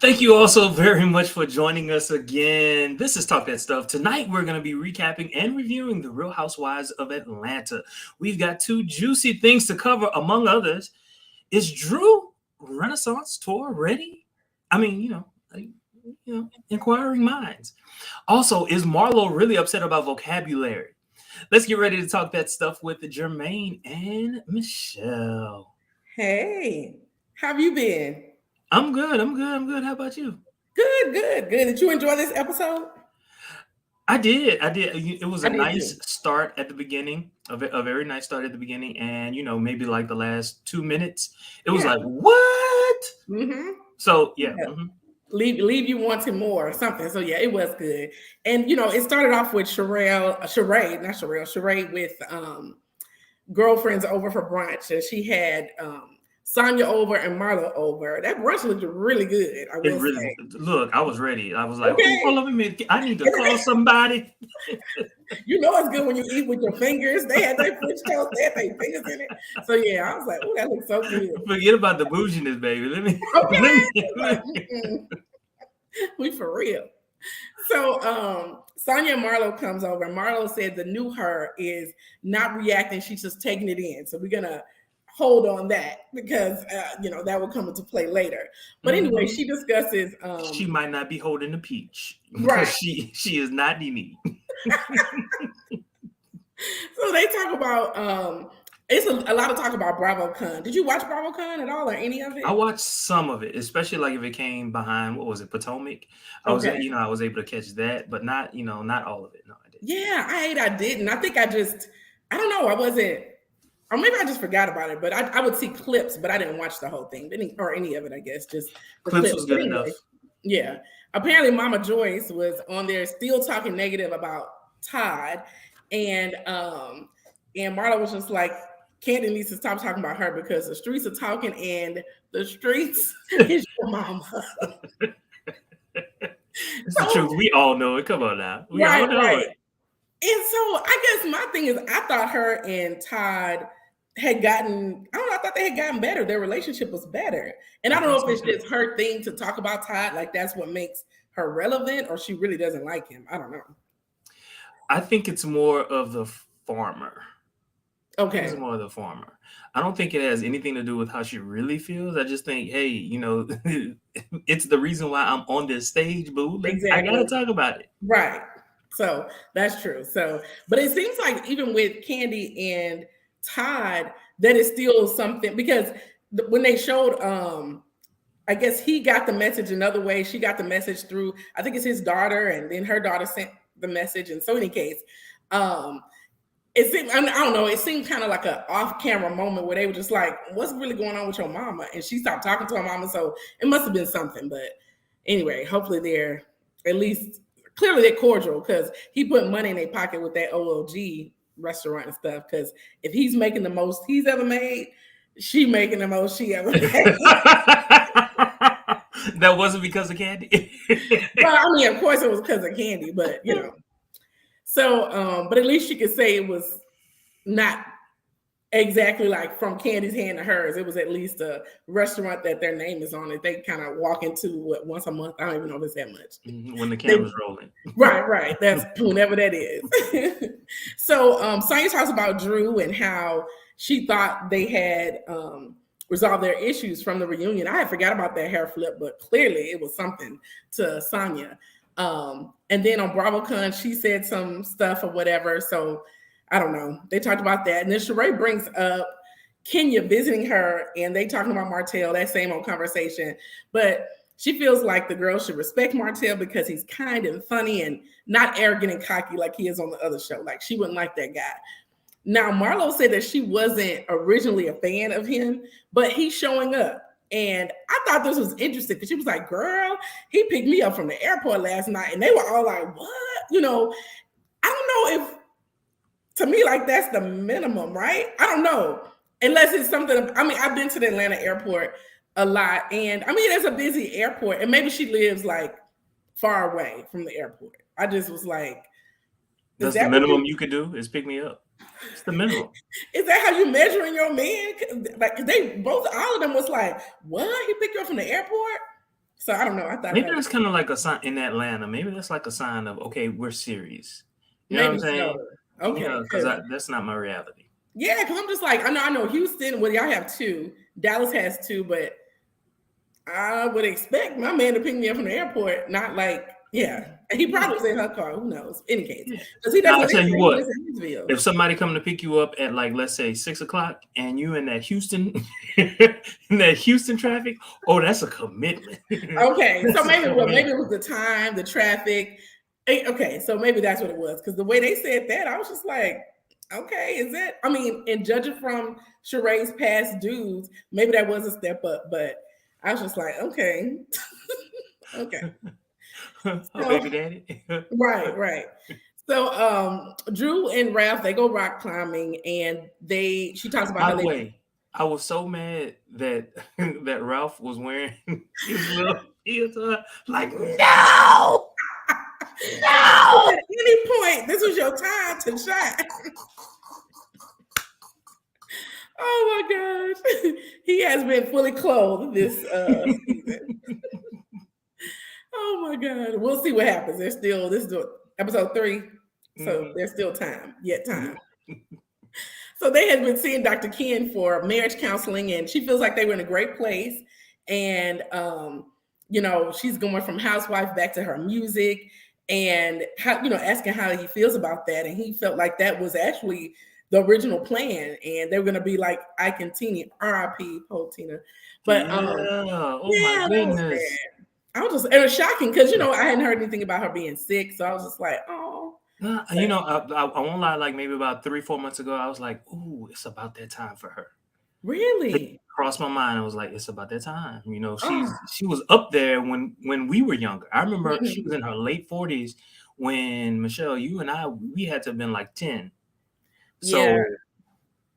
Thank you all so very much for joining us again. This is Talk That Stuff. Tonight, we're going to be recapping and reviewing the Real Housewives of Atlanta. We've got two juicy things to cover, among others. Is Drew Renaissance tour ready? I mean, inquiring minds. Also, is Marlo really upset about vocabulary? Let's get ready to talk that stuff with Jermaine and Michelle. Hey, how have you been? I'm good. I'm good. How about you? Good. Did you enjoy this episode? I did. I did. It was I a did nice too. start at the beginning, a very nice start at the beginning, and maybe like the last 2 minutes, it was Yeah. like what? Mm-hmm. So yeah, Yeah. Leave you wanting more or something. So yeah, it was good. And it started off with Sheree with girlfriends over for brunch, and she had Sonya over and Marla over. That brunch looked really good, I it will really. say. Look, I was ready. I was like, hold Okay. on a minute, I need to call somebody. You know it's good when you eat with your fingers. They had their French toast, they had their fingers in it. So yeah, I was like, oh, that looks so good. Forget about the bouginess, baby. Let me. Let Okay. me. Like, we for real. So Sonya and Marlo comes over, and Marlo said the new her is not reacting, she's just taking it in. So we're gonna hold on that because that will come into play later. But anyway, Mhm. she discusses She might not be holding the peach because right. she is not Nene. So they talk about it's a lot of talk about BravoCon. Did you watch BravoCon at all or any of I it? watched some of it, especially like if it came behind what was it, Potomac. Okay. I was able to catch that, but not all of it. No, I didn't. Yeah, I didn't. I think I don't know. I wasn't, or maybe I just forgot about it. But I would see clips, but I didn't watch the whole thing, or any of it. I guess just the Clips clips. was But good enough. anyway, yeah. Apparently, Mama Joyce was on there still talking negative about Todd, and Marla was just like, Candiace needs to stop talking about her because the streets are talking, and the streets is your mama. It's the So truth. We all know it. Come on now. We all know right. it. And so I guess my thing is, I thought her and Todd had gotten, I don't know, I thought they had gotten better. Their relationship was better. And I I don't think know if so it's too. just her thing to talk about Todd, like that's what makes her relevant, or she really doesn't like him. I don't know. I think it's more of the farmer. I think it's Okay. more of the farmer. I don't think it has anything to do with how she really feels. I just think, hey, it's the reason why I'm on this stage, boo. I gotta Exactly. talk about it. Right. So that's true. So, but it seems like even with Candy and Todd, that is still something because when they showed I guess he got the message another way. She got the message through, I think it's his daughter, and then her daughter sent the message. And so, in any case, um, it seemed, I don't know, it seemed kind of like an off camera moment where they were just like, what's really going on with your mama? And she stopped talking to her mama. So, it must have been something. But anyway, hopefully they're at least clearly they're cordial because he put money in their pocket with that OLG restaurant and stuff. Because if he's making the most he's ever made, she making the most she ever made. That wasn't because of Candy. Well, I mean, of course it was because of Candy, but So, but at least you could say it was not exactly like from Candy's hand to hers. It was at least a restaurant that their name is on it. They kind of walk into once a month. I don't even know if it's that much. When the They, camera's rolling. right. That's whenever that is. So, Sonya talks about Drew and how she thought they had resolved their issues from the reunion. I had forgot about that hair flip, but clearly it was something to Sonya. And then on BravoCon, she said some stuff or whatever. So I don't know. They talked about that. And then Sheree brings up Kenya visiting her, and they talking about Martell, that same old conversation. But she feels like the girl should respect Martell because he's kind and funny and not arrogant and cocky like he is on the other show. Like she wouldn't like that guy. Now, Marlo said that she wasn't originally a fan of him, but he's showing up. And I thought this was interesting because she was like, girl, he picked me up from the airport last night. And they were all like, what? I don't know if, to me, like that's the minimum, right? I don't know. Unless it's something, I mean, I've been to the Atlanta airport a lot. And I mean, it's a busy airport. And maybe she lives like far away from the airport. I just was like, is That's the that what minimum you you could do is pick me up. It's the minimum. Is that how you measuring your man? Like they both, all of them was like, "What? He picked you up from the airport?" So I don't know. I thought Maybe that that's kind of like a sign in Atlanta. Maybe that's like a sign of, okay, we're serious. You know what I'm maybe so. saying? Okay, Because that's not my reality. yeah, because I'm just like, I know Houston. Well, y'all have two. Dallas has two, but I would expect my man to pick me up from the airport. Not like, yeah, and he probably was in her car. Who knows? Any case, Yeah. because he Now, I'll doesn't tell live you in what. Hayesville. If somebody come to pick you up at, like, let's say 6:00, and you in that Houston, in that Houston traffic, oh, that's a commitment. Okay, so maybe commitment. maybe it was the time, the traffic. Okay, so maybe that's what it was. Because the way they said that, I was just like, okay, is it? I mean, and judging from Sheree's past dudes, maybe that was a step up. But I was just like, okay, okay. Oh, So, baby daddy. right. So Drew and Ralph, they go rock climbing and she talks about By how the they way, I was so mad that that Ralph was wearing his little heels. Like, no, no. at any point, this was your time to shine. Oh my gosh. He has been fully clothed this season. Oh my God. We'll see what happens. This is episode 3. So there's still time, yet time. So they had been seeing Dr. Ken for marriage counseling, and she feels like they were in a great place. And she's going from housewife back to her music, and asking how he feels about that. And he felt like that was actually the original plan, and they were gonna be like Ike and Tina, R.I.P. Poe Tina. But my goodness. It was shocking because I hadn't heard anything about her being sick, so I was just like, oh. Nah, I won't lie. Like maybe about 3-4 months ago, I was like, "Ooh, it's about that time for her." Really? It crossed my mind. I was like, "It's about that time." She was up there when we were younger. I remember she was in her late 40s when Michelle, you and we had to have been like 10. So,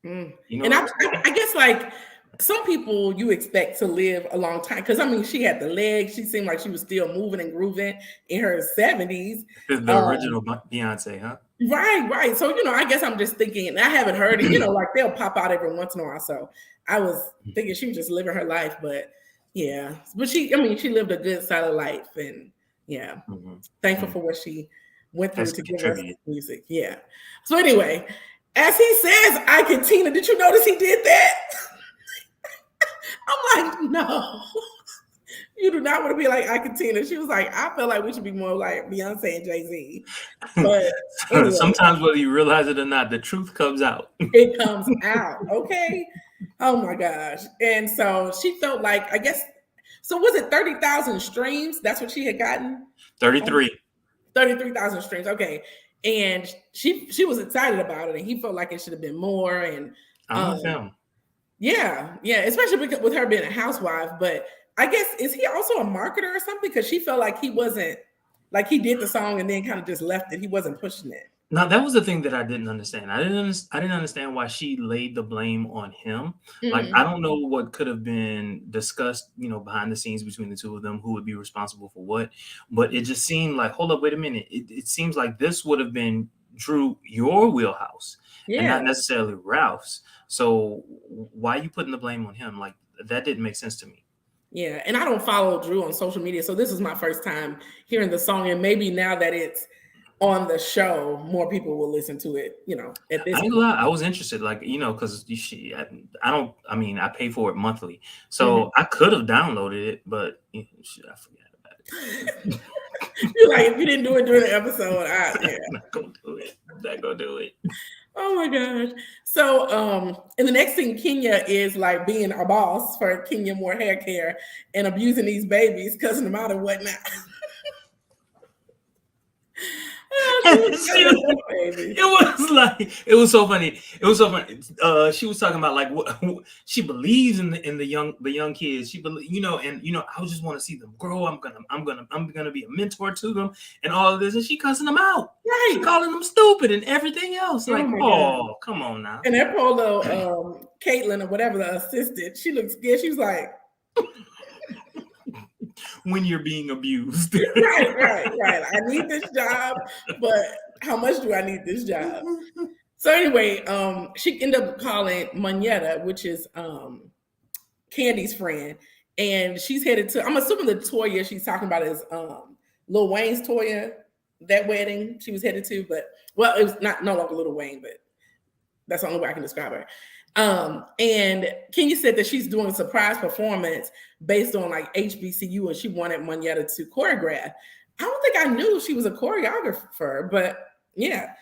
and I guess like some people you expect to live a long time because she had the legs. She seemed like she was still moving and grooving in her 70s. The original Beyonce, huh? Right. So I guess I'm just thinking, and I haven't heard it. Like they'll pop out every once in a while. So I was thinking she was just living her life, but yeah. But she lived a good, solid life, and thankful for what she went through to give us music. Yeah. So anyway, as he says, Ike and Tina, did you notice he did that? I'm like, no, you do not want to be like Ike and Tina. She was like, I feel like we should be more like Beyonce and Jay-Z. But anyway, sometimes whether you realize it or not, the truth comes out. It comes out. Okay. Oh my gosh. And so she felt like, I guess, so was it 30,000 streams? That's what she had gotten? 33,000 streams. Okay. And she was excited about it, and he felt like it should have been more. And yeah, especially because with her being a housewife. But I guess, is he also a marketer or something? Because she felt like he wasn't, like he did the song and then kind of just left it. He wasn't pushing it. Now, that was the thing that I didn't understand. I didn't understand why she laid the blame on him. Like, I don't know what could have been discussed, behind the scenes between the two of them, who would be responsible for what. But it just seemed like, hold up, wait a minute. It seems like this would have been, Drew, your wheelhouse, and not necessarily Ralph's. So why are you putting the blame on him? Like, that didn't make sense to me. Yeah, and I don't follow Drew on social media, so this is my first time hearing the song, and maybe now that it's on the show, more people will listen to it, at this point. I was interested, like, because I pay for it monthly. So I could have downloaded it, but I forgot about it. You're like, if you didn't do it during the episode, I'm not gonna do it. Oh my gosh. So and the next thing, Kenya is like being a boss for Kenya Moore Hair Care and abusing these babies, cussing them out and whatnot. It was so funny. She was talking about like what she believes in the young kids. She believe, I just want to see them grow. I'm gonna be a mentor to them and all of this. And she cussing them out. Right. She calling them stupid and everything else. Like, oh, come on now. And that poor little Caitlin or whatever, the assistant, she looks scared. She was like, when you're being abused. Right. I need this job, but how much do I need this job? So anyway, she ended up calling Moneta, which is Candy's friend, and she's headed to. I'm assuming the Toya she's talking about is Lil Wayne's Toya. That wedding she was headed to, but well, it was no longer Lil Wayne, but that's the only way I can describe her. And Kenya said that she's doing a surprise performance based on like HBCU, and she wanted Monyetta to choreograph. I don't think I knew she was a choreographer, but yeah,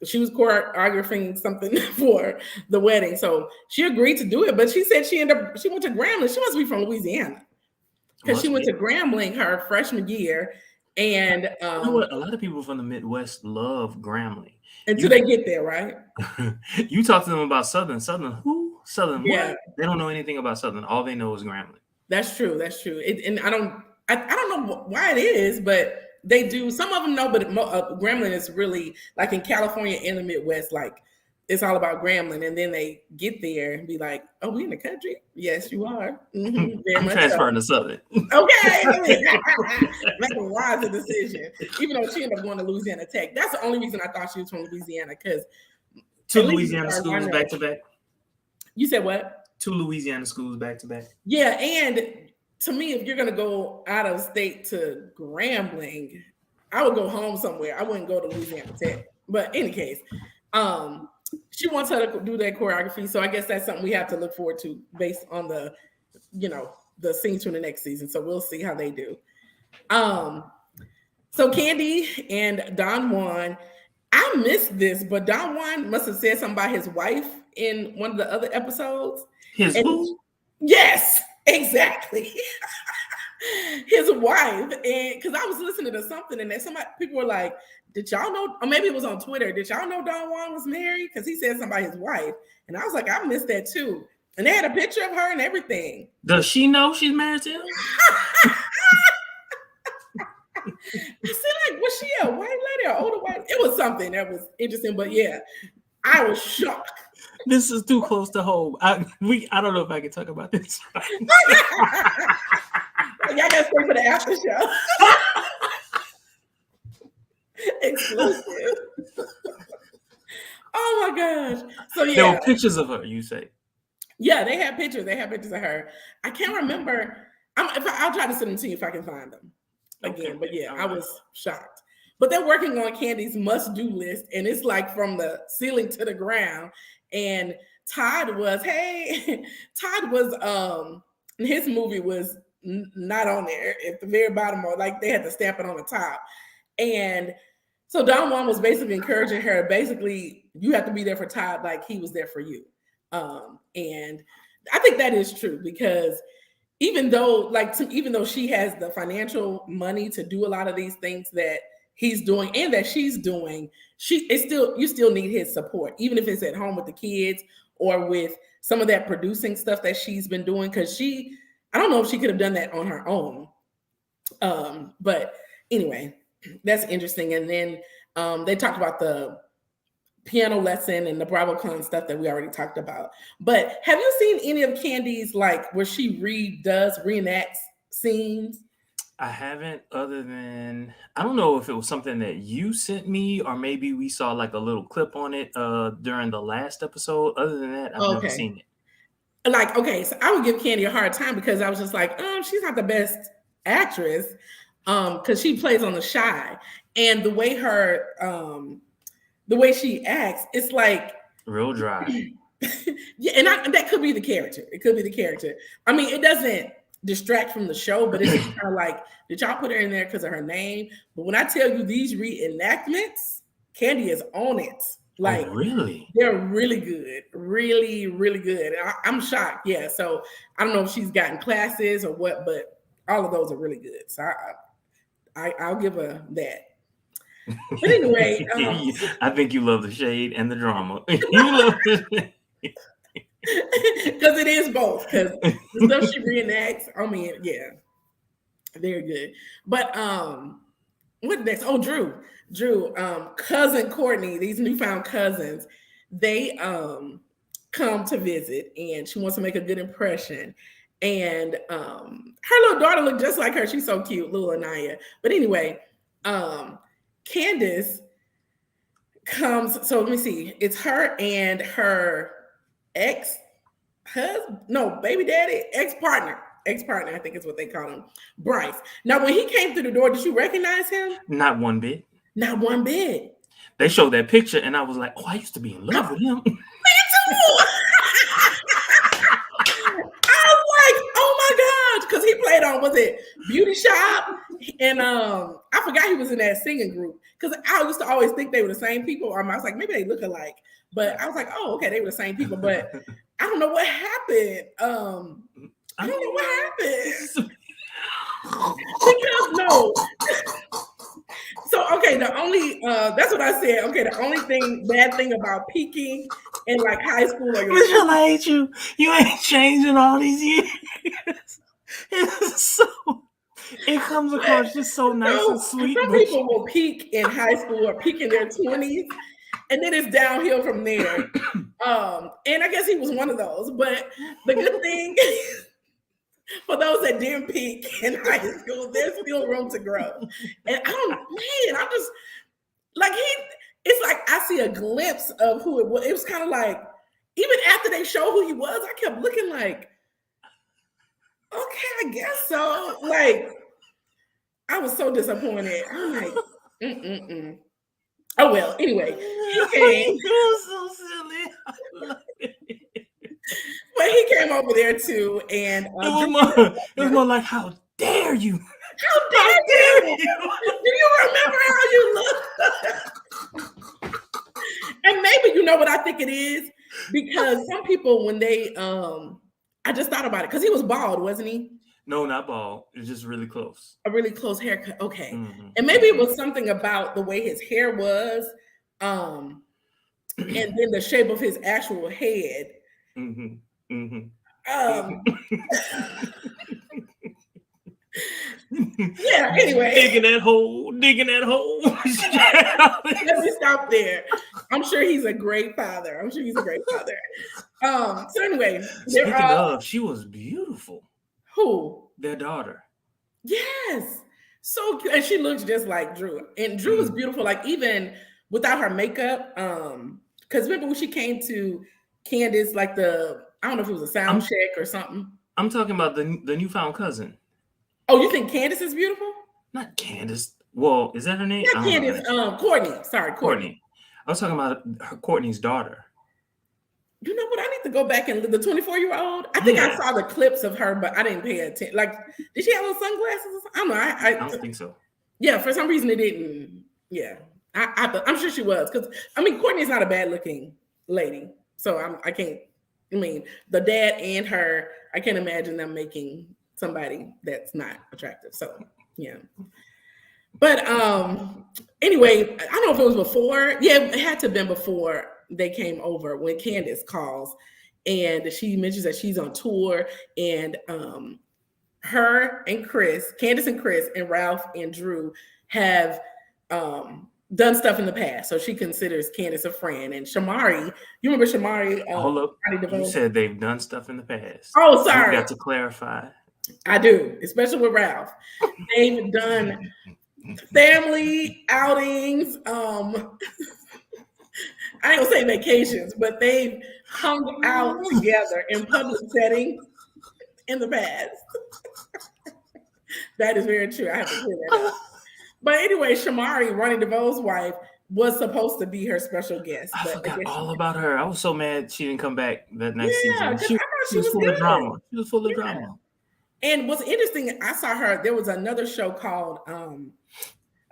she was choreographing something for the wedding. So she agreed to do it, but she said she went to Grambling. She must be from Louisiana because she went to Grambling her freshman year. And you know what? A lot of people from the Midwest love Grambling. Until they get there, right? You talk to them about Southern who? Southern yeah. What? They don't know anything about Southern. All they know is Grambling. That's true. That's true. And I don't know why it is, but they do. Some of them know, but Grambling is really like in California and the Midwest, like it's all about Grambling. And then they get there and be like, "Oh, we in the country? Yes, you are." Mm-hmm, I'm transferring to Southern. Okay, make a wise decision. Even though she ended up going to Louisiana Tech, that's the only reason I thought she was from Louisiana, because 2 Louisiana schools back to back. You said what? 2 Louisiana schools back to back. Yeah, and to me, if you're gonna go out of state to Grambling, I would go home somewhere. I wouldn't go to Louisiana Tech. But in any case, she wants her to do that choreography. So I guess that's something we have to look forward to based on the scenes from the next season. So we'll see how they do. So Kandi and Don Juan, I missed this, but Don Juan must have said something about his wife in one of the other episodes. His who? Yes, exactly. His wife. And because I was listening to something and then people were like, did y'all know, or maybe it was on Twitter, did y'all know Don Juan was married? Because he said something about his wife. And I was like, I missed that too. And they had a picture of her and everything. Does she know she's married to him? I said, like, was she a white lady or older white? It was something that was interesting, but yeah, I was shocked. This is too close to home. I don't know if I can talk about this. Y'all gotta stay for the after show. Exclusive. Oh my gosh. So yeah. There were pictures of her, you say? Yeah, they had pictures. They had pictures of her. I can't remember. I'll try to send them to you if I can find them again. Okay. But yeah, I was shocked. But they're working on Candi's must-do list, and it's like from the ceiling to the ground. And Todd was his movie was not on there at the very bottom, or like they had to stamp it on the top. And so Don Juan was basically encouraging her, basically, you have to be there for Todd like he was there for you. And I think that is true, because even though she has the financial money to do a lot of these things that he's doing and that she's doing, you still need his support, even if it's at home with the kids or with some of that producing stuff that she's been doing. Because I don't know if she could have done that on her own. But anyway, that's interesting. And then they talked about the piano lesson and the BravoCon stuff that we already talked about. But have you seen any of Candi's, like, where she reenacts scenes? I haven't, other than, I don't know if it was something that you sent me, or maybe we saw like a little clip on it during the last episode. Other than that, I've never seen it. Like, okay, so I would give Kandi a hard time, because I was just like, she's not the best actress, because she plays on The Shy, and the way she acts, it's like real dry. Yeah, and that could be the character. It could be the character. I mean, it doesn't distract from the show, but it's kind of like, did y'all put her in there because of her name? But when I tell you these reenactments, Kandi is on it. Like, really? They're really good. Really, really good. I'm shocked. Yeah. So I don't know if she's gotten classes or what, but all of those are really good. So I'll give her that. But anyway, I think you love the shade and the drama. You love it. Because it is both. Because the stuff she reenacts, I mean, yeah, very good. But what next? Oh, Drew, cousin Courtney, these newfound cousins, they come to visit, and she wants to make a good impression. And her little daughter looked just like her. She's so cute, little Anaya. But anyway, Candiace comes. So let me see. It's her and her baby daddy, ex-partner. ex-partner, I think is what they call him, Bryce. Now, when he came through the door, did you recognize him? Not one bit. Not one bit. They showed that picture, and I was like, "Oh, I used to be in love with him." Me too. I was like, "Oh my gosh," because he played on, was it Beauty Shop? And I forgot he was in that singing group, because I used to always think they were the same people. I was like, maybe they look alike, but I was like, oh, okay, they were the same people. But I don't know what happened. I don't know what happened. Because no. So okay, the only that's what I said. Okay, the only bad thing about peaking in like high school, like Michelle, I hate you. You ain't changing all these years. It's so. It comes across just so nice and sweet. Some people will peak in high school or peak in their 20s, and then it's downhill from there. And I guess he was one of those. But the good thing for those that didn't peak in high school, there's still room to grow. And I'm just like it's like I see a glimpse of who it was. It was kind of like, even after they showed who he was, I kept looking like, okay, I guess so. Like, I was so disappointed. I'm like, Oh well. Anyway, he came. You're so silly. I love it. But he came over there too, and it was more like, "How dare you? How dare you? Do you remember how you look?" And maybe you know what I think it is, because some people, when they I just thought about it, because he was bald, wasn't he? No, not bald. It's just really close. A really close haircut. Okay. Mm-hmm. And maybe it was something about the way his hair was, and then the shape of his actual head. Mm-hmm. Mm-hmm. Yeah, anyway. Digging that hole. Let me stop there. I'm sure he's a great father. So anyway. Speaking of, she was beautiful. Who? Their daughter. Yes. So cute. And she looks just like Drew. And Drew is beautiful, like even without her makeup. Because remember when she came to Candiace, like I don't know if it was a sound check or something. I'm talking about the newfound cousin. Oh, you think Candiace is beautiful? Not Candiace. Well, is that her name? Not Candiace. Courtney. Sorry, Courtney. I was talking about Courtney's daughter. You know what? I need to go back and the 24-year-old. I think I saw the clips of her, but I didn't pay attention. Like, did she have little sunglasses or something? I don't know. I don't think so. Yeah, for some reason it didn't. Yeah, I'm sure she was, because Courtney's not a bad looking lady, so I can't. The dad and her, I can't imagine them making somebody that's not attractive. So yeah. But anyway, I don't know if it was before. Yeah, it had to have been before they came over, when Candiace calls and she mentions that she's on tour, and her and Chris, Candiace and Chris and Ralph and Drew have done stuff in the past. So she considers Candiace a friend. And Shamari, you remember Shamari? Hold up. You said they've done stuff in the past. Oh, sorry. You got to clarify. I do, especially with Ralph. They've done family outings. I ain't gonna say vacations, but they've hung out together in public settings in the past. That is very true. I have to clear that up. But anyway, Shamari, Ronnie DeVoe's wife, was supposed to be her special guest. I forgot all about her. I was so mad she didn't come back that next season. She was full of drama. She was full of drama. And what's interesting, I saw her, there was another show called,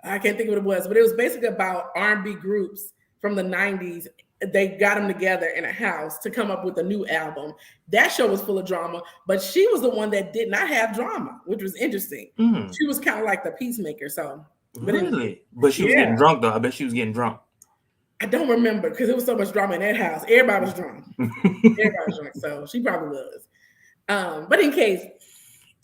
I can't think of what it was, but it was basically about R&B groups from the 90s. They got them together in a house to come up with a new album. That show was full of drama, but she was the one that did not have drama, which was interesting. She was kind of like the peacemaker. So, really? But she was getting drunk, though. I bet she was getting drunk. I don't remember, because there was so much drama in that house. Everybody was drunk. So she probably was. But in case,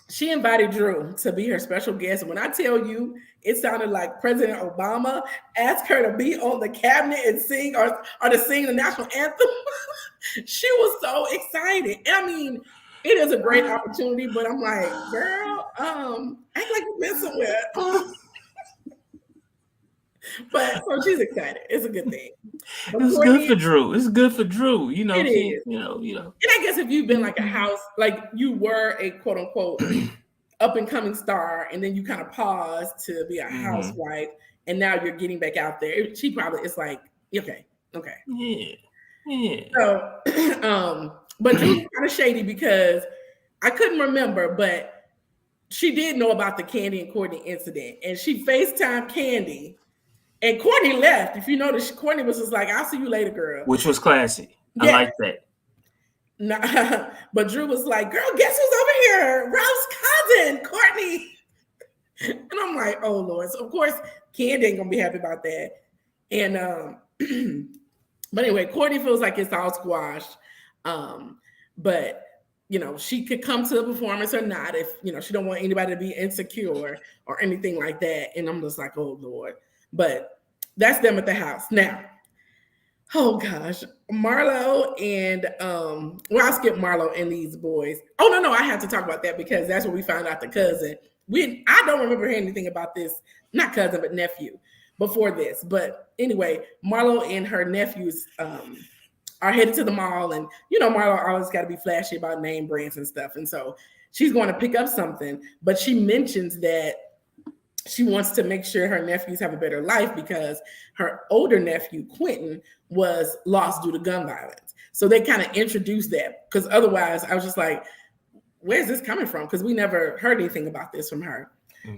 she invited Drew to be her special guest. When I tell you, it sounded like President Obama asked her to be on the cabinet and sing or to sing the national anthem. She was so excited. And it is a great opportunity, but I'm like, girl, act like you've been somewhere. But so she's excited. It's a good thing. It's good for Drew. It's good for Drew. It is. And I guess have you been like a house, like you were a quote unquote up and coming star, and then you kind of paused to be a housewife, and now you're getting back out there? She probably is like, okay. Yeah. So, but Drew's kind of shady because I couldn't remember, but she did know about the Candy and Courtney incident, and she FaceTimed Candy, and Courtney left. If you notice, Courtney was just like, "I'll see you later, girl," which was classy. Yeah. I like that. Nah, but Drew was like, "Girl, guess who's over here? Ralph's cousin, Courtney." And I'm like, "Oh Lord!" So of course, Candy ain't gonna be happy about that. And but anyway, Courtney feels like it's all squashed. But you know, she could come to the performance or not if, you know, she don't want anybody to be insecure or anything like that. And I'm just like, oh Lord. But that's them at the house. Now, oh gosh, Marlo and well, I'll skip Marlo and these boys. Oh no, I have to talk about that because that's where we found out the cousin. I don't remember hearing anything about this, not cousin, but nephew before this. But anyway, Marlo and her nephews are headed to the mall, and you know, Marlo always got to be flashy about name brands and stuff. And so she's going to pick up something, but she mentions that she wants to make sure her nephews have a better life because her older nephew, Quentin, was lost due to gun violence. So they kind of introduced that because otherwise I was just like, where's this coming from? Because we never heard anything about this from her.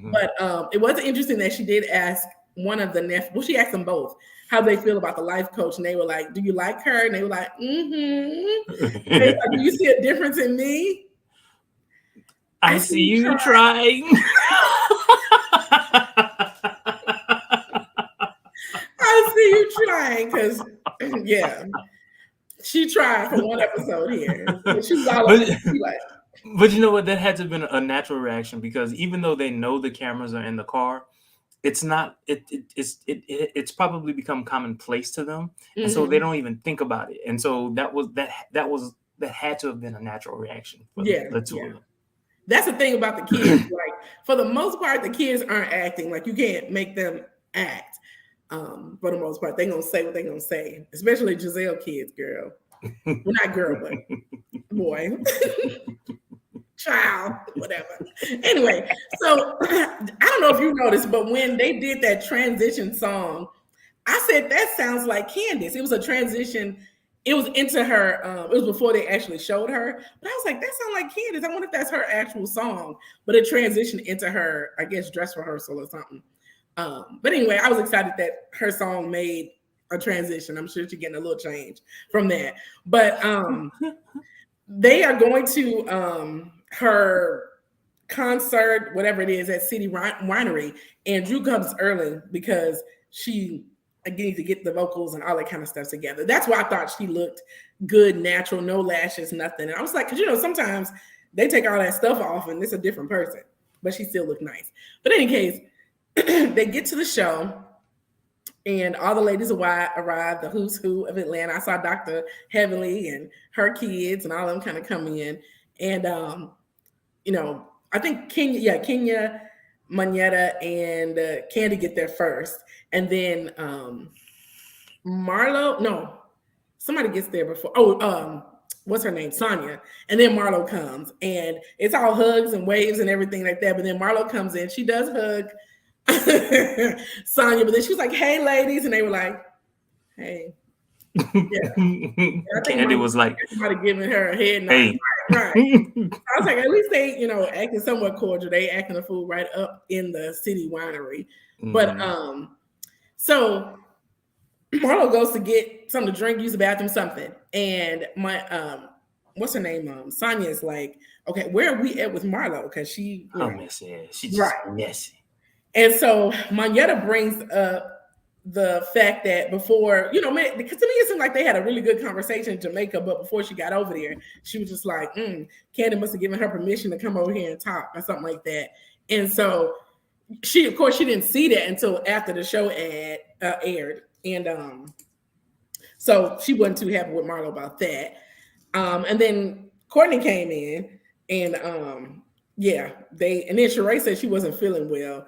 But it was interesting that she did ask one of the nephews, well, she asked them both how they feel about the life coach. And they were like, do you like her? And they were like, mm-hmm. They were like, do you see a difference in me? I see you trying. I see you trying because, yeah, she tried for one episode here. She was all but you know what? That had to have been a natural reaction because even though they know the cameras are in the car, it's not. It's probably become commonplace to them, and so they don't even think about it. And so that had to have been a natural reaction for the two of them. That's the thing about the kids. Like for the most part, the kids aren't acting. Like you can't make them act. For the most part, they're gonna say what they're gonna say. Especially Giselle kids, girl. Well, not girl, but boy. Child, whatever. Anyway, so I don't know if you noticed, but when they did that transition song, I said that sounds like Candiace. It was a transition. It was into her. It was before they actually showed her, but I was like, that sounds like Candiace. I wonder if that's her actual song. But it transitioned into her, I guess, dress rehearsal or something. But anyway, I was excited that her song made a transition. I'm sure she's getting a little change from that. But they are going to her concert, whatever it is, at City Winery, and Drew comes early because she needs to get the vocals and all that kind of stuff together. That's why I thought she looked good, natural, no lashes, nothing. And I was like, because you know, sometimes they take all that stuff off and it's a different person, but she still looked nice. But in any case, they get to the show and all the ladies arrived, the who's who of Atlanta. I saw Dr. Heavenly and her kids and all of them kind of come in. And, you know, I think Kenya, Manetta, and Candy get there first. And then somebody gets there before. What's her name? Sonia. And then Marlo comes. And it's all hugs and waves and everything like that. But then Marlo comes in. She does hug Sonia, but then she was like, hey, ladies. And they were like, hey. Yeah. Candy was like, somebody giving her a head nod. Hey. Right. I was like, at least they, you know, acting somewhat cordial. They acting a fool right up in the City Winery. But so Marlo goes to get something to drink, use the bathroom, something. And my what's her name? Sonia is like, okay, where are we at with Marlo? Because she messy. She's just messy. And so Manetta brings up the fact that before, you know, because to me it seemed like they had a really good conversation in Jamaica, but before she got over there, she was just like, Candy must have given her permission to come over here and talk or something like that. And so she didn't see that until after the show aired. And so she wasn't too happy with Marlo about that. And then Courtney came in and and then Sheree said she wasn't feeling well.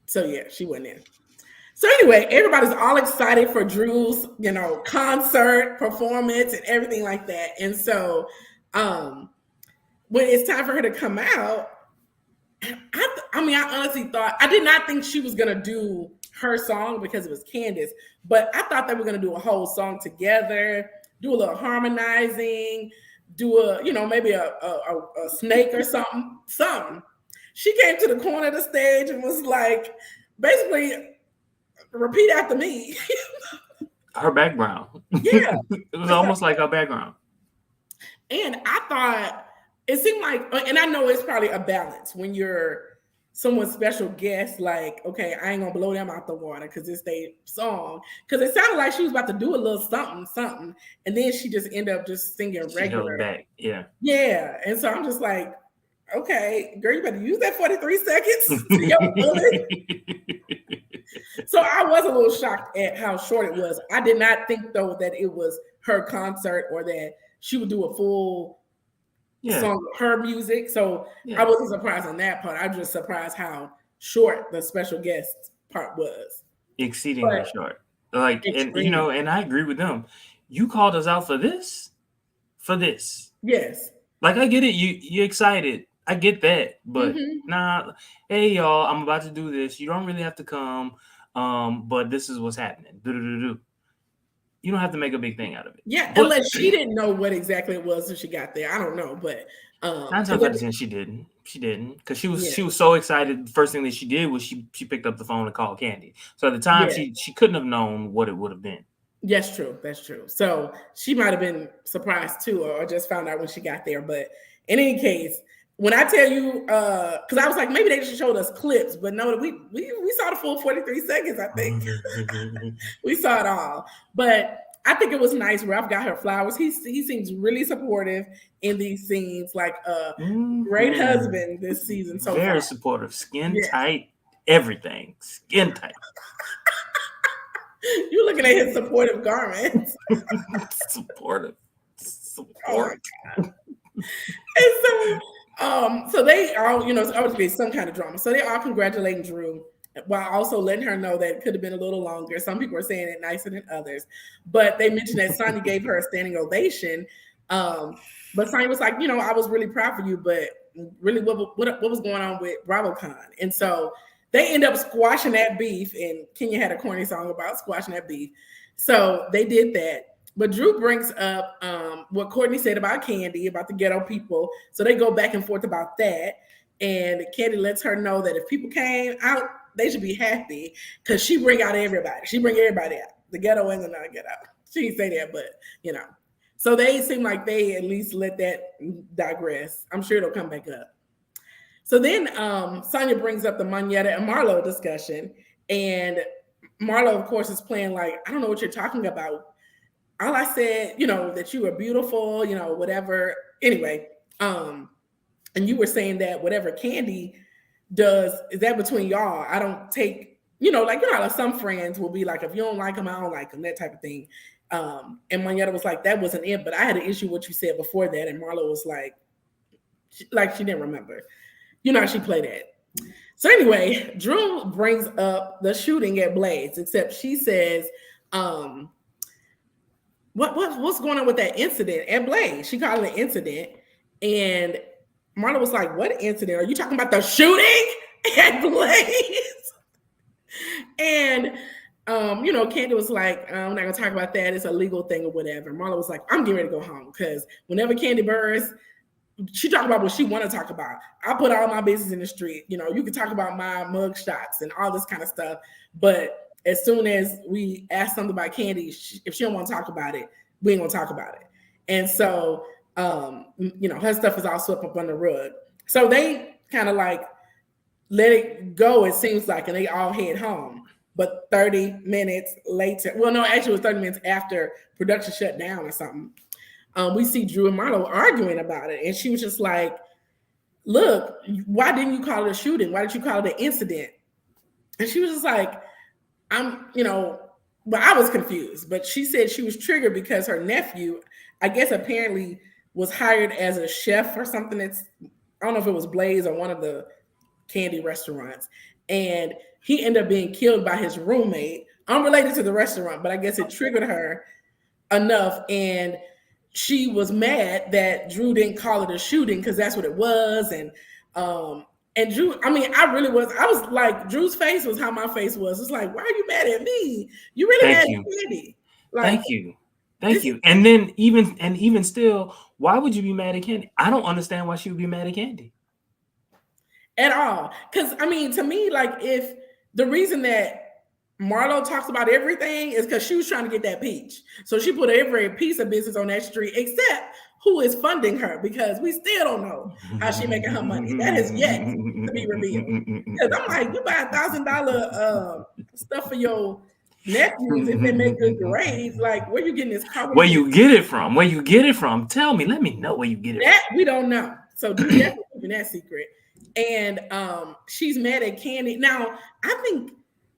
So yeah, she went in. So anyway, everybody's all excited for Drew's, concert performance and everything like that. And so when it's time for her to come out, I honestly thought, I did not think she was going to do her song because it was Candiace, but I thought they were going to do a whole song together, do a little harmonizing, do maybe a snake or something. She came to the corner of the stage and was like, basically, repeat after me. Her background. Yeah. It was almost like her background. And I thought, it seemed like, and I know it's probably a balance when you're someone's special guest, like, okay, I ain't gonna blow them out the water because it's their song. Because it sounded like she was about to do a little something, and then she just ended up just singing regular. She held back, yeah. Yeah, and so I'm just like, okay, girl, you better use that 43 seconds to your bullet. So I was a little shocked at how short it was. I did not think, though, that it was her concert or that she would do a full song with her music. So I wasn't surprised on that part. I was just surprised how short the special guest part was. Exceedingly short. Like, and I agree with them. You called us out for this? For this. Yes. Like, I get it. You're excited. I get that. But nah, hey, y'all, I'm about to do this. You don't really have to come. But this is what's happening. You don't have to make a big thing out of it. Yeah, but, unless she didn't know what exactly it was when she got there. I don't know, but 9 times out of 10, she didn't. She didn't, because she was so excited. The first thing that she did was she picked up the phone and called Candy. So at the time, she couldn't have known what it would have been. Yes, true. That's true. So she might have been surprised too, or just found out when she got there. But in any case, when I tell you, because I was like, maybe they just showed us clips, but no, we saw the full 43 seconds, I think. We saw it all. But I think it was nice. Ralph got her flowers. He seems really supportive in these scenes, like a great husband this season. So very supportive, skin tight, everything, skin tight. You're looking at his supportive garments. Supportive. Oh my God. And so they all, obviously some kind of drama. So they all congratulating Drew while also letting her know that it could have been a little longer. Some people are saying it nicer than others, but they mentioned that Sonya gave her a standing ovation. But Sonya was like, I was really proud for you, but really what was going on with BravoCon? And so they end up squashing that beef, and Kenya had a corny song about squashing that beef. So they did that. But Drew brings up what Courtney said about Candy, about the ghetto people. So they go back and forth about that. And Candy lets her know that if people came out, they should be happy because she bring out everybody. She bring everybody out. The ghetto and the non-ghetto. She didn't say that, but, So they seem like they at least let that digress. I'm sure it'll come back up. So then Sonya brings up the Monyetta and Marlo discussion. And Marlo, of course, is playing like, I don't know what you're talking about. All I said, that you were beautiful, whatever. Anyway, and you were saying that whatever Candy does, is that between y'all? I don't take, like some friends will be like, if you don't like them, I don't like them, that type of thing. And Monyetta was like, that wasn't it, but I had an issue with what you said before that. And Marlo was like she didn't remember. She played it. So anyway, Drew brings up the shooting at Blaze, except she says, what's going on with that incident at Blaze? She called it an incident. And Marla was like, what incident? Are you talking about the shooting at Blaze? And, Candy was like, I'm not going to talk about that. It's a legal thing or whatever. Marla was like, I'm getting ready to go home because whenever Candy burns, she talked about what she want to talk about. I put all my business in the street. You can talk about my mug shots and all this kind of stuff. But as soon as we ask something about Candy, if she don't want to talk about it, we ain't going to talk about it. And so, her stuff is all swept up on the rug. So they kind of like let it go, it seems like, and they all head home. But 30 minutes later, well, no, actually it was 30 minutes after production shut down or something. We see Drew and Marlo arguing about it. And she was just like, look, why didn't you call it a shooting? Why did you call it an incident? And she was just like, but I was confused. But she said she was triggered because her nephew, I guess apparently was hired as a chef or something. I don't know if it was Blaze or one of the Candy restaurants, and he ended up being killed by his roommate, unrelated to the restaurant, but I guess it triggered her enough, and she was mad that Drew didn't call it a shooting because that's what it was, and Drew, I mean, I was like, Drew's face was how my face was. It's like, why are you mad at me? You really mad at Candy. Like, Thank you. And then even still, why would you be mad at Candy? I don't understand why she would be mad at Candy. At all. Because, I mean, to me, like, if the reason that Marlo talks about everything is because she was trying to get that peach. So she put every piece of business on that street except who is funding her, because we still don't know how she making her money. That is yet to be revealed. Because I'm like, you buy $1,000 stuff for your nephews if they make good grades. Like, where you getting this car? Where you get it from? Where you get it from? Tell me. Let me know where you get it from. We don't know. So do definitely keeping that secret. And she's mad at Candy. Now, I think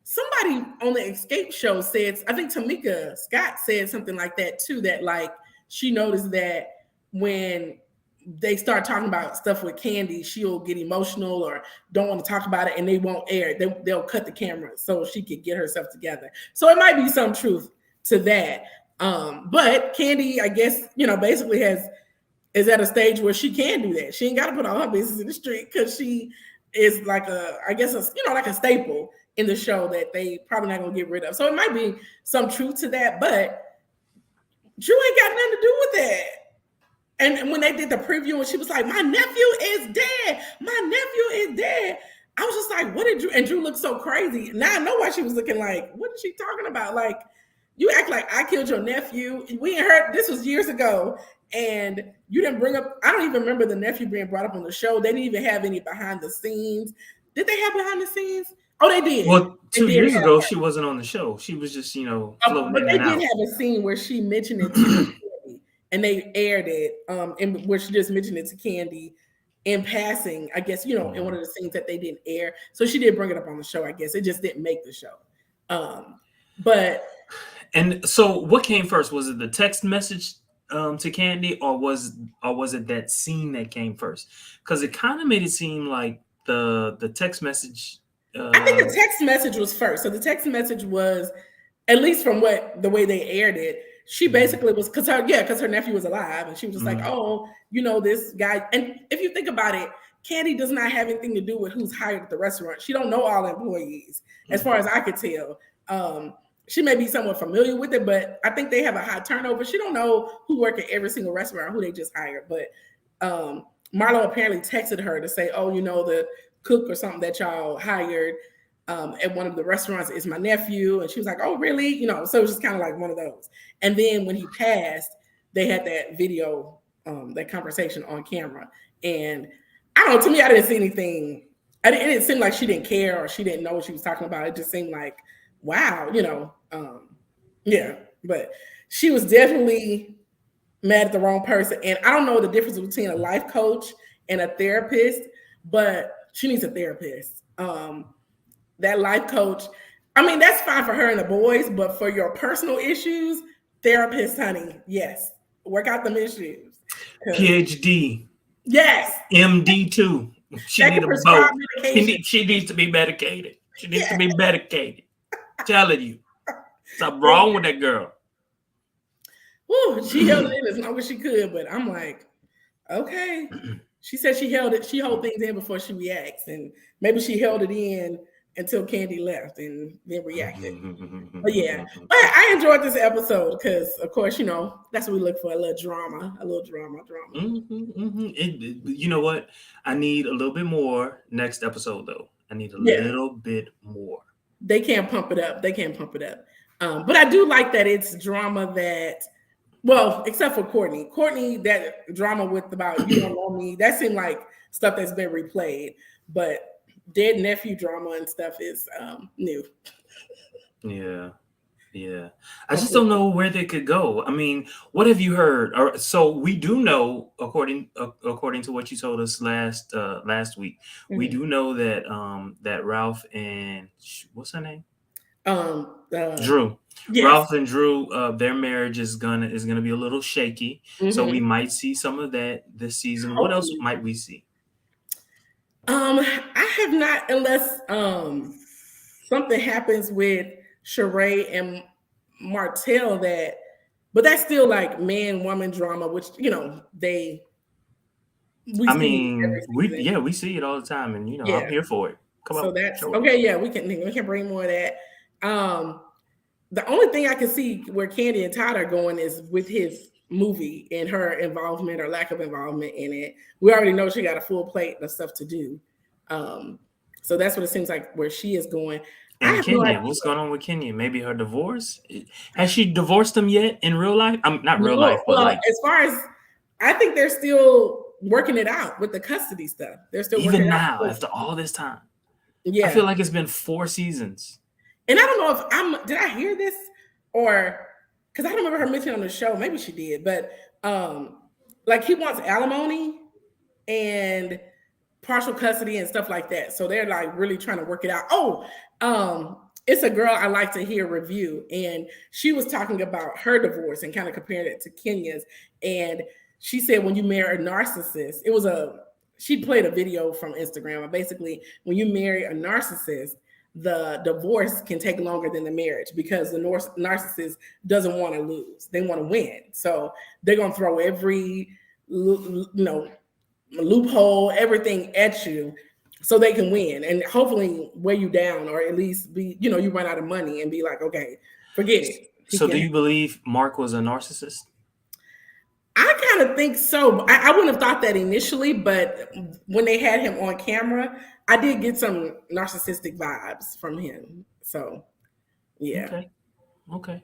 somebody on the Escape show said, I think Tamika Scott said something like that too, that like she noticed that when they start talking about stuff with Candy, she'll get emotional or don't want to talk about it, and they won't air it. They'll cut the camera so she could get herself together. So it might be some truth to that. But Candy, I guess, basically is at a stage where she can do that. She ain't got to put all her business in the street because she is like like a staple in the show that they probably not gonna get rid of. So it might be some truth to that, but Drew ain't got nothing to do with that. And when they did the preview and she was like, my nephew is dead. My nephew is dead. I was just like, what did Drew? And Drew looked so crazy. Now I know why she was looking like, what is she talking about? Like, you act like I killed your nephew. We ain't heard, this was years ago. And you didn't bring up, I don't even remember the nephew being brought up on the show. They didn't even have any behind the scenes. Did they have behind the scenes? Oh, they did. Well, 2 years ago, she wasn't on the show. She was just, floating but they in and out. did have a scene where she mentioned it to Candy, and they aired it, and where she just mentioned it to Candy in passing, I guess, in one of the scenes that they didn't air. So she did bring it up on the show, I guess. It just didn't make the show. And so what came first? Was it the text message to Candy, or was it that scene that came first? Because it kind of made it seem like the text message. I think the text message was first. So the text message was, at least from the way they aired it, she basically was because her nephew was alive, and she was just like, oh, this guy. And if you think about it, Candy does not have anything to do with who's hired at the restaurant. She don't know all the employees, as far as I could tell. She may be somewhat familiar with it, but I think they have a high turnover. She don't know who work at every single restaurant, who they just hired. But Marlo apparently texted her to say, oh, the cook or something that y'all hired at one of the restaurants is my nephew. And she was like, oh, really? So it was just kind of like one of those. And then when he passed, they had that video, that conversation on camera. And I don't know, to me, I didn't see anything. It didn't seem like she didn't care or she didn't know what she was talking about. It just seemed like, wow, but she was definitely mad at the wrong person. And I don't know the difference between a life coach and a therapist, but she needs a therapist. That life coach, I mean, that's fine for her and the boys, but for your personal issues, therapist, honey, yes. Work out them issues. PhD. Yes. MD too. She needs a boat. She needs to be medicated. She needs to be medicated. Telling you. Something wrong with that girl. Woo, she held it in as long as she could, but I'm like, okay. She said she held things in before she reacts, and maybe she held it in until Candy left and then reacted. But yeah, but I enjoyed this episode because, of course, that's what we look for, a little drama. You know what? I need a little bit more next episode, though. I need a little bit more. They can't pump it up. But I do like that it's drama that, well, except for Courtney. Courtney, that drama with about you don't know me, that seemed like stuff that's been replayed. But dead nephew drama and stuff is new. Yeah. I just don't know where they could go. I mean, what have you heard? So we do know, according to what you told us last week, we do know that that Ralph and what's her name? Drew. Yes. Ralph and Drew, their marriage is gonna be a little shaky. So we might see some of that this season. What else might we see? I have not, unless something happens with Sheree and Martell but that's still like man-woman drama, which we I see mean, every season. we see it all the time, and I'm Yeah. here for it. Come So on, that's show it. okay. Yeah, we can bring more of that. The only thing I can see where Candy and Todd are going is with his movie and her involvement or lack of involvement in it. We already know she got a full plate of stuff to do. So that's what it seems like where she is going. I And have no Kenya, idea. what's going on with Kenya? Maybe her divorce? Has she divorced him yet in real life? Not real life, but Well, like as far as I think they're still working it out with the custody stuff. They're still working even it now out. after all this time. Yeah. I feel like it's been 4 seasons. And I don't know if did I hear this or because I don't remember her mentioning on the show. Maybe she did, but like he wants alimony and partial custody and stuff like that. So they're like really trying to work it out. It's a girl I like to hear review, and she was talking about her divorce and kind of comparing it to Kenya's. And she said when you marry a narcissist, she played a video from Instagram. Basically, when you marry a narcissist, the divorce can take longer than the marriage because the narcissist doesn't want to lose; they want to win. So they're gonna throw every loophole, everything at you, so they can win and hopefully weigh you down, or at least be you run out of money and be like, okay, forget it. So, do you believe Mark was a narcissist? I kind of think so. I wouldn't have thought that initially, but when they had him on camera, I did get some narcissistic vibes from him. So, yeah. Okay.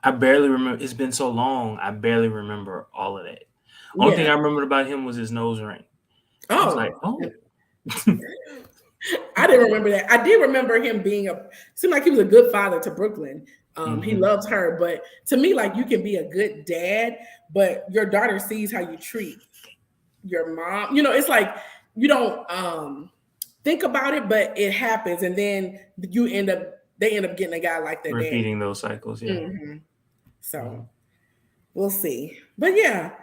I barely remember. It's been so long. I barely remember all of that. Only thing I remembered about him was his nose ring. I was like, oh. I didn't remember that. I did remember him seemed like he was a good father to Brooklyn. He loves her, but to me, like, you can be a good dad, but your daughter sees how you treat your mom. It's like you don't think about it, but it happens, and then they end up getting a guy like that. Repeating those cycles, yeah. So we'll see, but yeah,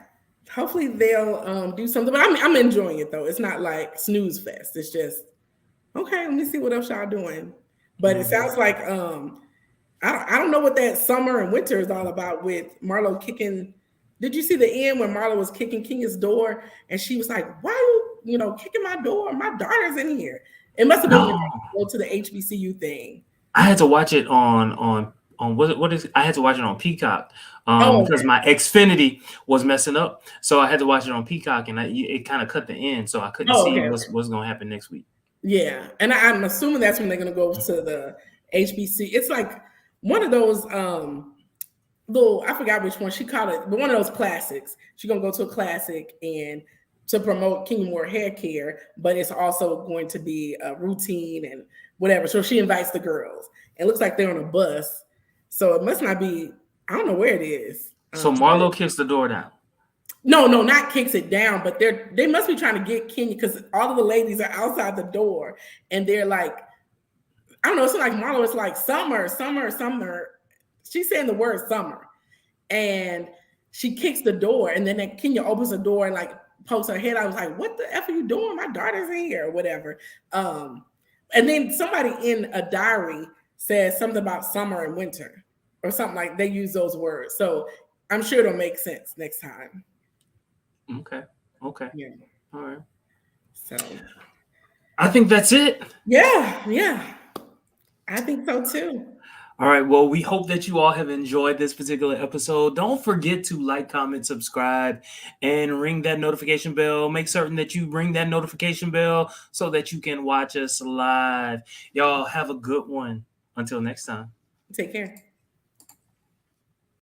hopefully they'll do something. But I'm enjoying it though. It's not like snooze fest. It's just okay. Let me see what else y'all doing. But it sounds like I don't know what that summer and winter is all about with Marlo kicking. Did you see the end when Marlo was kicking Kenya's door and she was like, "Why you kicking my door? My daughter's in here." It must have been go to the HBCU thing. I had to watch it on what is I had to watch it on Peacock because my Xfinity was messing up, so I had to watch it on Peacock, and it kind of cut the end, so I couldn't see what's going to happen next week. Yeah, and I'm assuming that's when they're going to go to the HBC. It's like one of those I forgot which one she called it, but one of those classics. She's gonna go to a classic and to promote Kenya Moore hair care, but it's also going to be a routine and whatever. So she invites the girls. It looks like they're on a bus, so it must not be. I don't know where it is. So Marlo kicks the door down. No, not kicks it down, but they must be trying to get Kenya because all of the ladies are outside the door and they're like, I don't know. It's like Marlo. It's like summer. She's saying the word summer, and she kicks the door, and then Kenya opens the door and like pokes her head. I was like, "What the f are you doing? My daughter's in here," or whatever. And then somebody in a diary says something about summer and winter, or something like they use those words. So I'm sure it'll make sense next time. Okay. Yeah. All right. So I think that's it. Yeah. I think so too. All right. Well, we hope that you all have enjoyed this particular episode. Don't forget to like, comment, subscribe, and ring that notification bell. Make certain that you ring that notification bell so that you can watch us live. Y'all have a good one. Until next time. Take care.